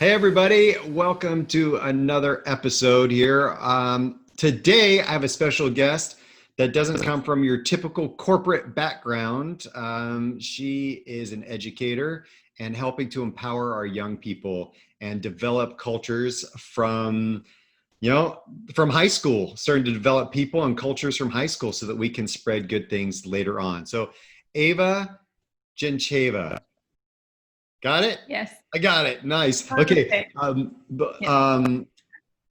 Hey, everybody. Welcome to another episode here. Today, I have a special guest that doesn't come from your typical corporate background. She is an educator and helping to empower our young people and develop cultures from high school, starting to develop people and cultures from high school so that we can spread good things later on. So, Ava Gencheva. Got it? Yes. I got it. Nice. Okay. Perfect. Yeah.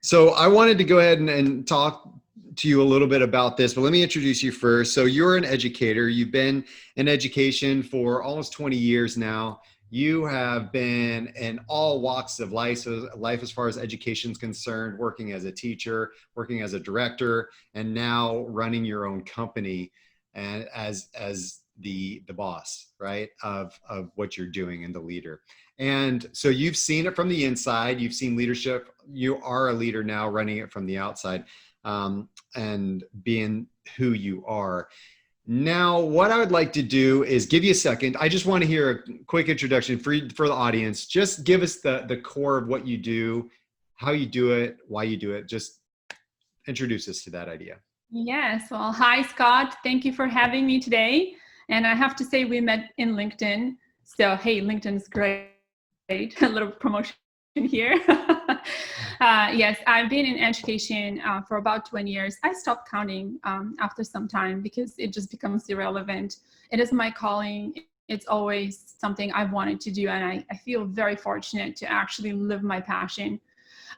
So I wanted to go ahead and talk to you a little bit about this, but let me introduce you first. So you're an educator. You've been in education for almost 20 years now. You have been in all walks of life as far as education is concerned, working as a teacher, working as a director, and now running your own company and as the boss, right, of what you're doing and the leader. And so you've seen it from the inside, you've seen leadership, you are a leader now running it from the outside, and being who you are. Now, what I would like to do is give you a second. I just want to hear a quick introduction for the audience. Just give us the core of what you do, how you do it, why you do it. Just introduce us to that idea. Yes. Well, hi, Scott. Thank you for having me today. And I have to say, we met in LinkedIn. So, hey, LinkedIn's great. A little promotion here. Yes, I've been in education for about 20 years. I stopped counting after some time because it just becomes irrelevant. It is my calling. It's always something I've wanted to do. And I feel very fortunate to actually live my passion.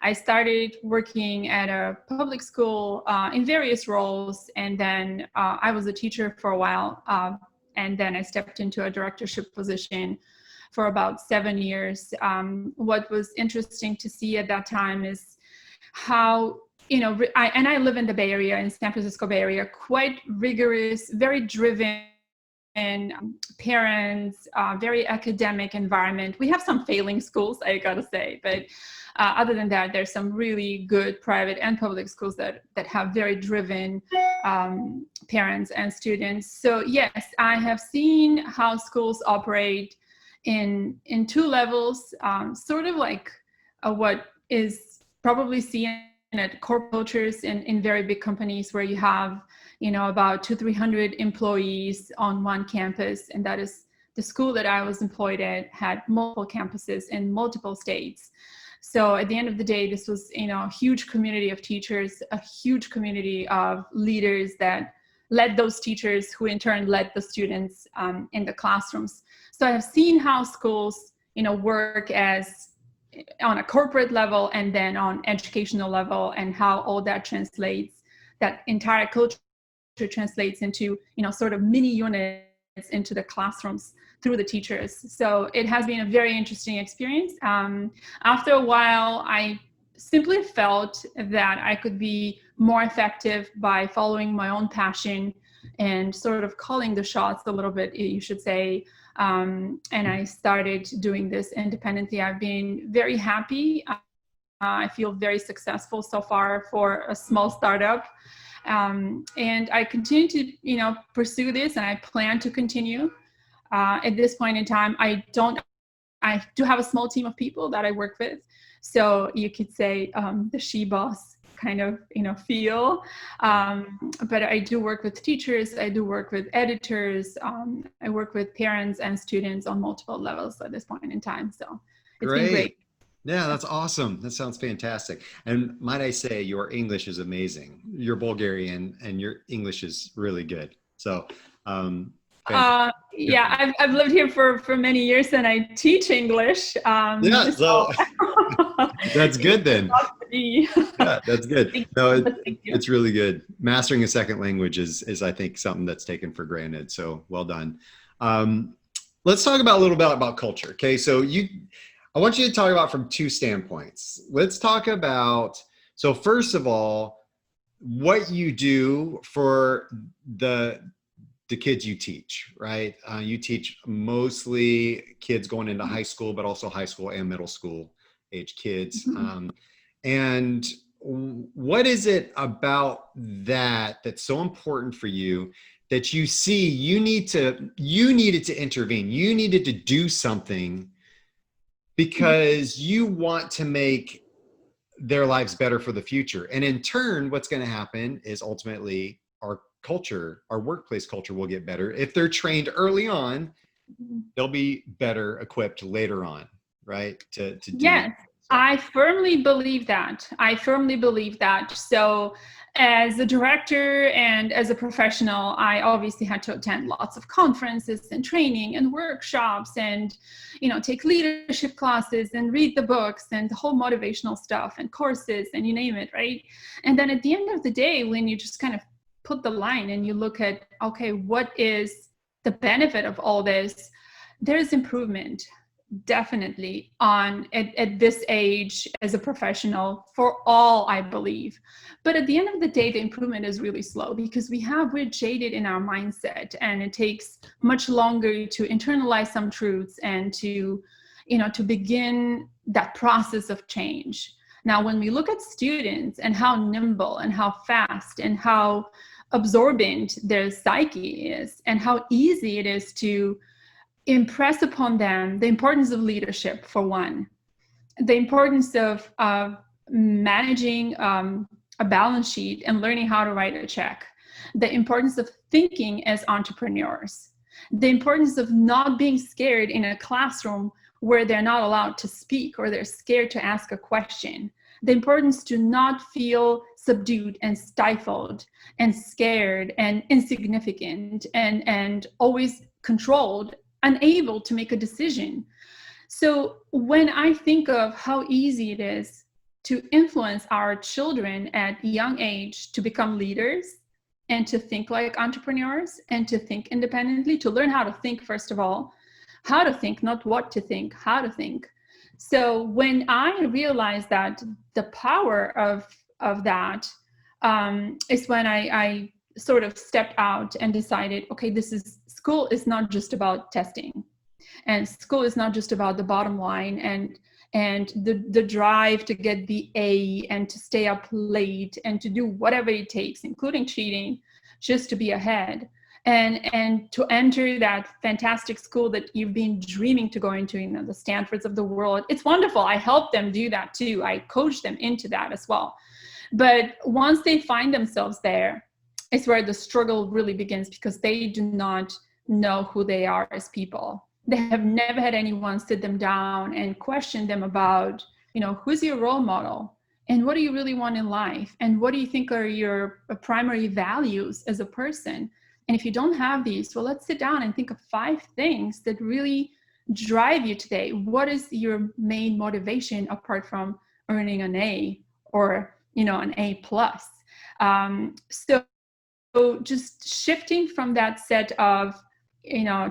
I started working at a public school in various roles. And then I was a teacher for a while. And then I stepped into a directorship position for about 7 years. What was interesting to see at that time is how, I live in the Bay Area, in San Francisco Bay Area, quite rigorous, very driven parents, very academic environment. We have some failing schools, I gotta say, but other than that, there's some really good private and public schools that have very driven parents and students. So yes, I have seen how schools operate in two levels, sort of like what is probably seen at corporate cultures in very big companies where you have, about 200-300 employees on one campus. And that is the school that I was employed at, had multiple campuses in multiple states. So at the end of the day, this was, a huge community of teachers, a huge community of leaders that led those teachers who in turn led the students in the classrooms. So I have seen how schools, work as on a corporate level and then on educational level, and how all that translates, that entire culture translates into, sort of mini units into the classrooms through the teachers. So it has been a very interesting experience. After a while, I simply felt that I could be more effective by following my own passion and sort of calling the shots a little bit, you should say. And I started doing this independently. I've been very happy. I feel very successful so far for a small startup. And I continue to, pursue this, and I plan to continue. At this point in time, I do have a small team of people that I work with. So you could say the she boss kind of, feel. But I do work with teachers. I do work with editors. I work with parents and students on multiple levels at this point in time. So it's been great. Yeah, that's awesome. That sounds fantastic. And might I say, your English is amazing. You're Bulgarian and your English is really good. So, yeah, I've lived here for many years, and I teach English. Yeah, so that's good then. Yeah, that's good. No, it's really good. Mastering a second language is I think something that's taken for granted. So well done. Let's talk about a little bit about culture. Okay, so I want you to talk about from two standpoints. Let's talk about, so first of all, what you do for the kids you teach, right? You teach mostly kids going into high school, but also high school and middle school age kids. And what is it about that that's so important for you that you see you needed to intervene? You needed to do something because you want to make their lives better for the future. And in turn, what's going to happen is ultimately our culture, our workplace culture will get better. If they're trained early on, they'll be better equipped later on, right? To do. Yes, So. I firmly believe that. I firmly believe that. So, as a director and as a professional, I obviously had to attend lots of conferences and training and workshops and, take leadership classes and read the books and the whole motivational stuff and courses and you name it, right? And then at the end of the day, when you just kind of put the line and you look at, okay, what is the benefit of all this? There's improvement. Definitely at this age as a professional for all, I believe. But at the end of the day, the improvement is really slow because we're jaded in our mindset, and it takes much longer to internalize some truths and to begin that process of change. Now, when we look at students and how nimble and how fast and how absorbent their psyche is and how easy it is to impress upon them the importance of leadership, for one, the importance of managing a balance sheet and learning how to write a check, the importance of thinking as entrepreneurs, the importance of not being scared in a classroom where they're not allowed to speak or they're scared to ask a question, the importance to not feel subdued and stifled and scared and insignificant and always controlled, unable to make a decision. So when I think of how easy it is to influence our children at a young age to become leaders and to think like entrepreneurs and to think independently, to learn how to think, first of all, how to think, not what to think, how to think. So when I realized that the power of that is when I sort of stepped out and decided, okay, school is not just about testing, and school is not just about the bottom line and the drive to get the A and to stay up late and to do whatever it takes, including cheating, just to be ahead and to enter that fantastic school that you've been dreaming to go into, the Stanfords of the world. It's wonderful. I help them do that too. I coach them into that as well. But once they find themselves there, it's where the struggle really begins, because they do not know who they are as people. They have never had anyone sit them down and question them about, who's your role model and what do you really want in life? And what do you think are your primary values as a person? And if you don't have these, well, let's sit down and think of 5 things that really drive you today. What is your main motivation apart from earning an A or, an A plus? So just shifting from that set of,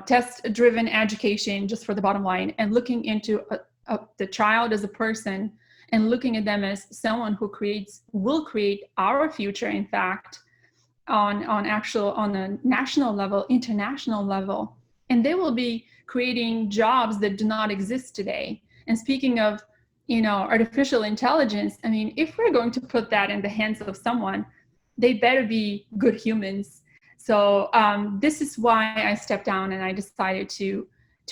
test-driven education just for the bottom line and looking into the child as a person and looking at them as someone who will create our future, in fact, on a national level, international level. And they will be creating jobs that do not exist today. And speaking of, artificial intelligence, I mean, if we're going to put that in the hands of someone, they better be good humans. So this is why I stepped down and I decided to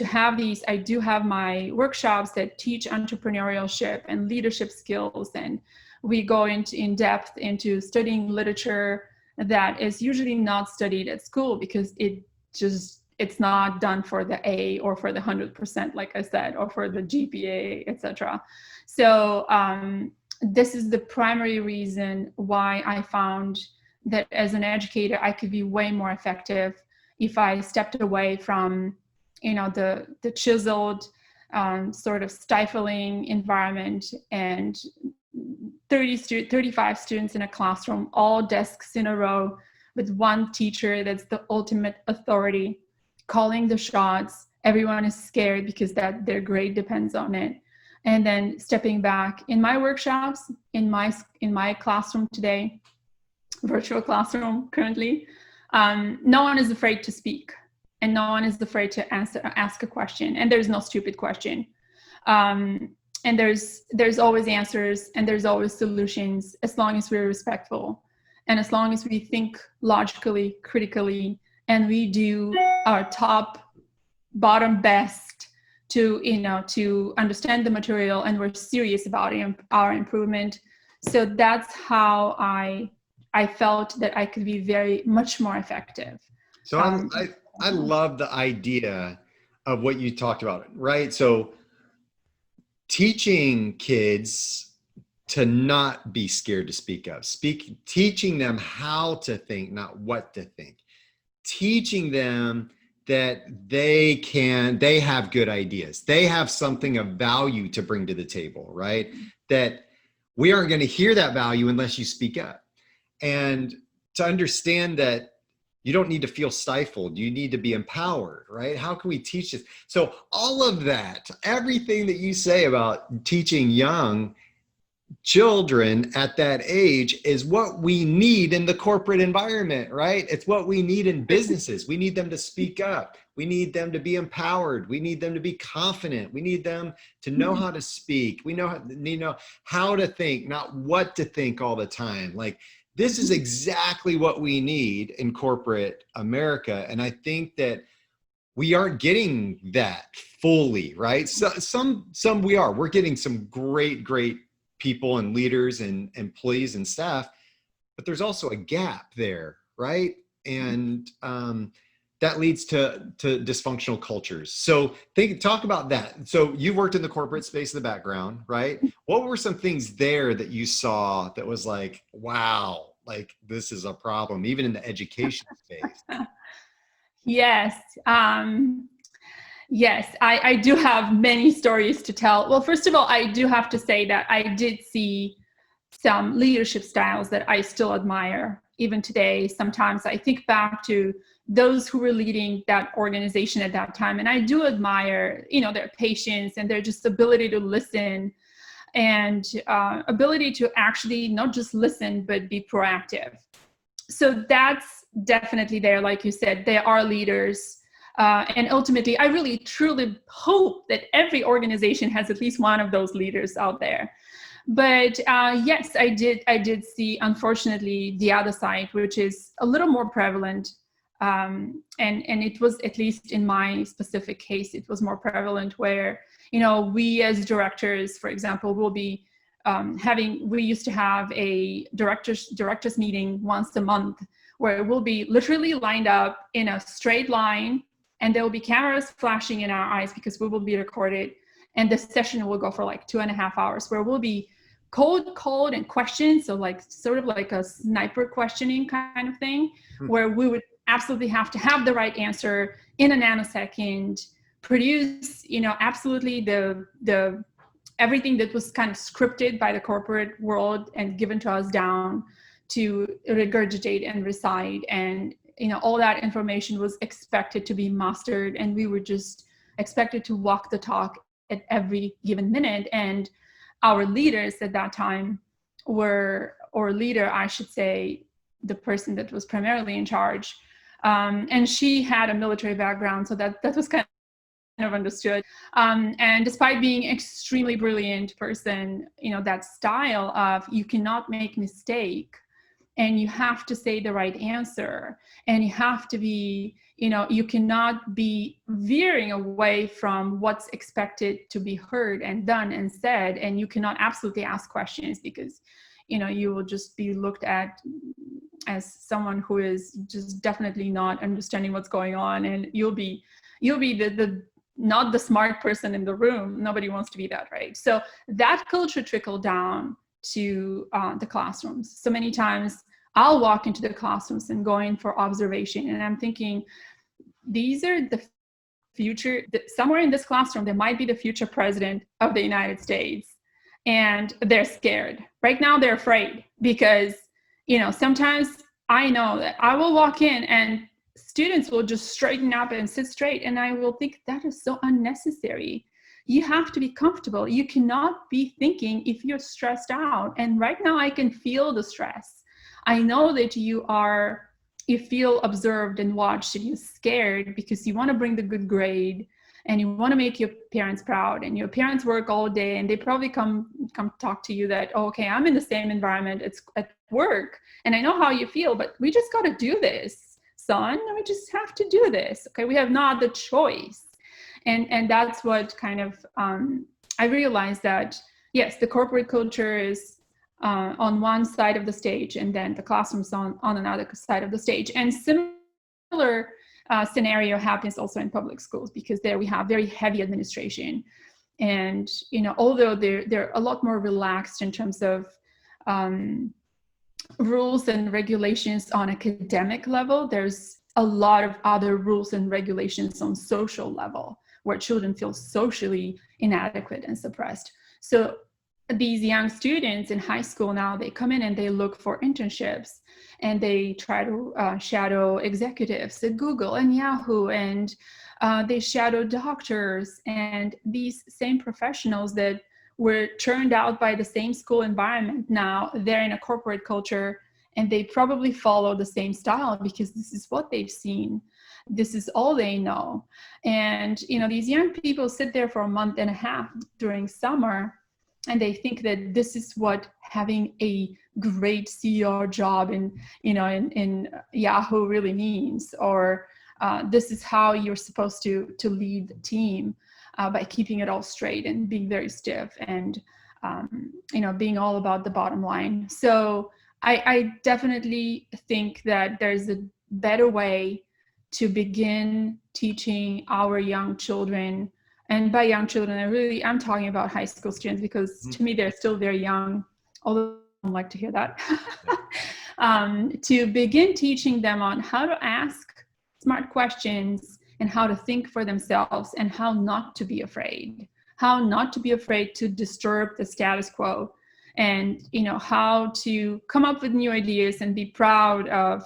have these. I do have my workshops that teach entrepreneurship and leadership skills, and we go in depth into studying literature that is usually not studied at school because it's not done for the A or for the 100%, like I said, or for the GPA, etc. So this is the primary reason why I found that as an educator, I could be way more effective if I stepped away from, the chiseled, sort of stifling environment and 35 students in a classroom, all desks in a row with one teacher that's the ultimate authority, calling the shots. Everyone is scared because their grade depends on it. And then stepping back in my workshops, in my classroom today, virtual classroom currently, no one is afraid to speak and no one is afraid to ask a question. And there's no stupid question. And there's always answers and there's always solutions, as long as we're respectful and as long as we think logically, critically, and we do our top, bottom best to understand the material, and we're serious about our improvement. So that's how I felt that I could be very much more effective. So I love the idea of what you talked about, right? So teaching kids to not be scared to speak up, teaching them how to think, not what to think, teaching them that they have good ideas. They have something of value to bring to the table, right? That we aren't going to hear that value unless you speak up. And to understand that you don't need to feel stifled. You need to be empowered, right? How can we teach this? So all of that, everything that you say about teaching young children at that age is what we need in the corporate environment, right? It's what we need in businesses. We need them to speak up. We need them to be empowered. We need them to be confident. We need them to know how to speak. We need to know how to think, not what to think all the time. Like, this is exactly what we need in corporate America. And I think that we aren't getting that fully, right? So some we are. We're getting some great people and leaders and employees and staff, but there's also a gap there, right? And that leads to dysfunctional cultures. So talk about that. So you worked in the corporate space in the background, right? What were some things there that you saw that was like, wow, like this is a problem, even in the education space? Yes. Yes, I do have many stories to tell. Well, first of all, I do have to say that I did see some leadership styles that I still admire even today. Sometimes I think back to those who were leading that organization at that time, and I do admire, their patience and their just ability to listen, and ability to actually not just listen, but be proactive. So that's definitely there. Like you said, there are leaders. And ultimately, I really, truly hope that every organization has at least one of those leaders out there. But yes, I did see, unfortunately, the other side, which is a little more prevalent. And it was, at least in my specific case, it was more prevalent where, we as directors, for example, will be we used to have a directors meeting once a month where we'll be literally lined up in a straight line, and there will be cameras flashing in our eyes because we will be recorded. And the session will go for like 2.5 hours, where we'll be code and questions. So like sort of like a sniper questioning kind of thing, where we would absolutely have to have the right answer in a nanosecond, produce, absolutely the everything that was kind of scripted by the corporate world and given to us down to regurgitate and recite. And all that information was expected to be mastered, and we were just expected to walk the talk at every given minute. And our leaders at that time or leader, I should say, the person that was primarily in charge, and she had a military background, so that was kind of understood. And despite being extremely brilliant person, that style of you cannot make mistake, and you have to say the right answer, and you have to be, you cannot be veering away from what's expected to be heard and done and said, and you cannot absolutely ask questions because, you will just be looked at as someone who is just definitely not understanding what's going on, and you'll be the not the smart person in the room. Nobody wants to be that, right? So that culture trickled down to the classrooms. So many times I'll walk into the classrooms and go in for observation, and I'm thinking, these are the future, somewhere in this classroom, there might be the future president of the United States, and they're scared. Right now, they're afraid because, sometimes I know that I will walk in and students will just straighten up and sit straight, and I will think that is so unnecessary. You have to be comfortable. You cannot be thinking if you're stressed out. And right now I can feel the stress. I know that you feel observed and watched, and you're scared because you want to bring the good grade and you want to make your parents proud, and your parents work all day and they probably come talk to you that, oh, okay, I'm in the same environment, it's at work, and I know how you feel, but we just got to do this, son. We just have to do this. Okay. We have not the choice. And that's what kind of, I realized that, yes, the corporate culture is on one side of the stage, and then the classroom's on another side of the stage. And similar scenario happens also in public schools, because there we have very heavy administration. And, although they're a lot more relaxed in terms of rules and regulations on academic level, there's a lot of other rules and regulations on social level, where children feel socially inadequate and suppressed. So these young students in high school now, they come in and they look for internships, and they try to shadow executives at Google and Yahoo, and they shadow doctors, and these same professionals that were turned out by the same school environment, now they're in a corporate culture, and they probably follow the same style because this is what they've seen. This is all they know. And these young people sit there for a month and a half during summer, and they think that this is what having a great CEO job in Yahoo really means, or this is how you're supposed to lead the team, by keeping it all straight and being very stiff, and being all about the bottom line. So I definitely think that there's a better way to begin teaching our young children. And by young children, I'm talking about high school students, because to me, they're still very young, although I don't like to hear that. To begin teaching them on how to ask smart questions, and how to think for themselves, and how not to be afraid to disturb the status quo, and how to come up with new ideas and be proud of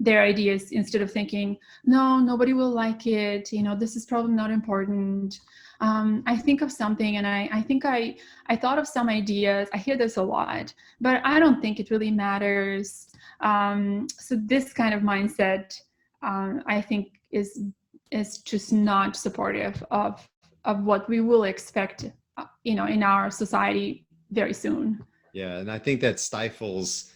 their ideas, instead of thinking, no, nobody will like it, this is probably not important. I think of something, and I think I thought of some ideas. I hear this a lot, but I don't think it really matters. So this kind of mindset, I think is just not supportive of what we will expect, in our society very soon. Yeah, and I think that stifles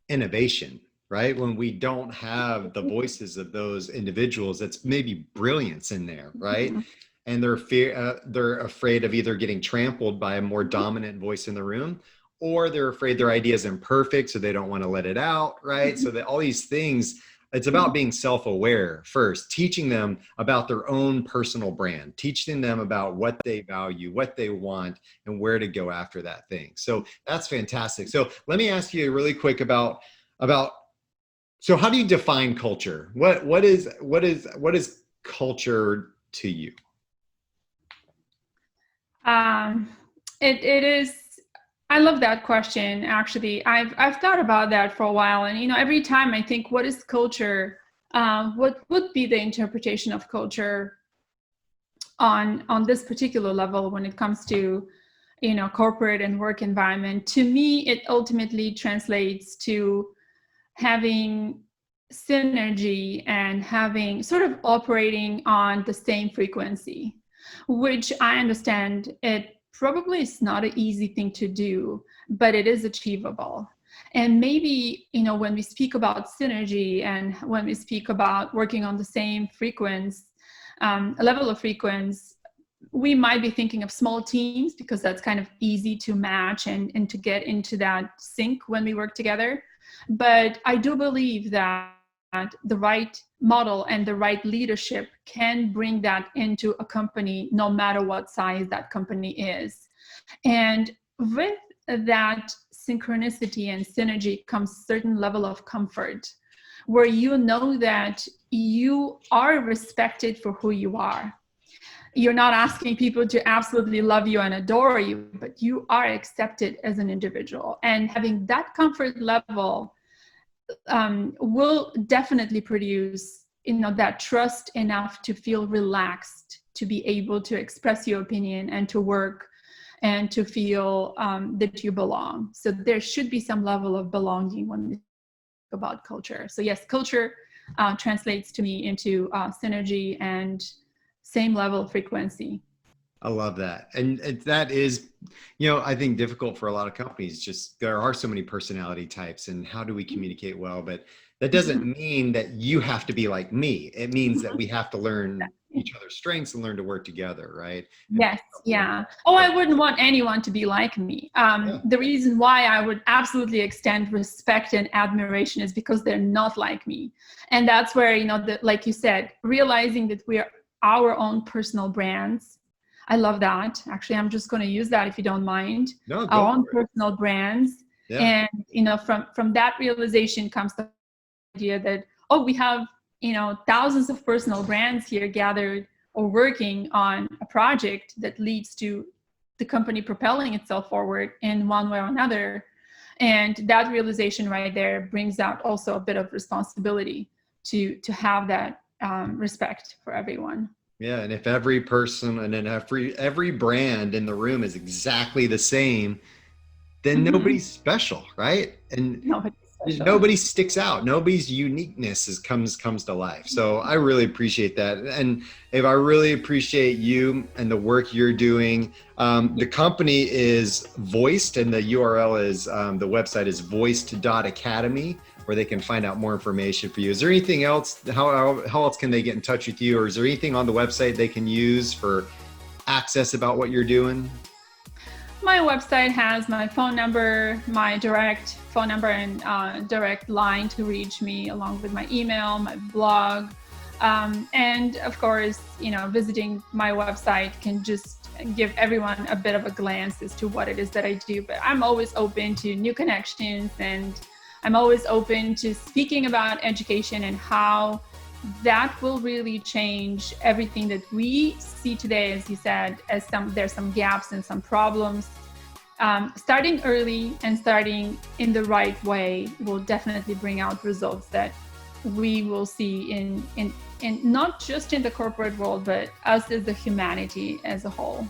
innovation, right? When we don't have the voices of those individuals, that's maybe brilliance in there, right? Mm-hmm. And they're afraid of either getting trampled by a more dominant voice in the room, or they're afraid their idea is imperfect, so they don't want to let it out, right? So that all these things, it's about being self-aware first, teaching them about their own personal brand, teaching them about what they value, what they want, and where to go after that thing. So that's fantastic. So let me ask you really quick about, so how do you define culture? What is culture to you? It is. I love that question. Actually, I've thought about that for a while, and every time I think, what is culture? What would be the interpretation of culture on this particular level when it comes to corporate and work environment? To me, it ultimately translates to having synergy and having sort of operating on the same frequency, which I understand it probably is not an easy thing to do, but it is achievable. And maybe, when we speak about synergy, and when we speak about working on the same level of frequency, we might be thinking of small teams, because that's kind of easy to match and to get into that sync when we work together. But I do believe that the right model and the right leadership can bring that into a company, no matter what size that company is. And with that synchronicity and synergy comes a certain level of comfort, where that you are respected for who you are. You're not asking people to absolutely love you and adore you, but you are accepted as an individual. And having that comfort level will definitely produce, that trust enough to feel relaxed, to be able to express your opinion and to work and to feel that you belong. So there should be some level of belonging when we talk about culture. So yes, culture translates to me into synergy and same level of frequency. I love that. And that is, I think difficult for a lot of companies. Just there are so many personality types, and how do we communicate well? But that doesn't mean that you have to be like me. It means that we have to learn each other's strengths and learn to work together, right? Yes. Yeah. Oh, I wouldn't want anyone to be like me. The reason why I would absolutely extend respect and admiration is because they're not like me. And that's where, like you said, realizing that we're our own personal brands. I love that. Actually, I'm just going to use that if you don't mind. No, go Our own for it. personal brands. Yeah. And, from that realization comes the idea that, oh, we have, thousands of personal brands here gathered or working on a project that leads to the company propelling itself forward in one way or another. And that realization right there brings out also a bit of responsibility to have that respect for everyone. Yeah, and if every person and then every brand in the room is exactly the same, then nobody's special, right? And nobody sticks out. Nobody's uniqueness comes to life. So I really appreciate that. And Ava, I really appreciate you and the work you're doing. The company is Voiced, and the URL is the website is voiced.academy, where they can find out more information for you. Is there anything else? How else can they get in touch with you? Or is there anything on the website they can use for access about what you're doing? My website has my phone number, my direct phone number, and direct line to reach me, along with my email, my blog. And of course, visiting my website can just give everyone a bit of a glance as to what it is that I do. But I'm always open to new connections, and I'm always open to speaking about education and how that will really change everything that we see today, as you said, there's some gaps and some problems. Starting early and starting in the right way will definitely bring out results that we will see in not just in the corporate world, but us as the humanity as a whole.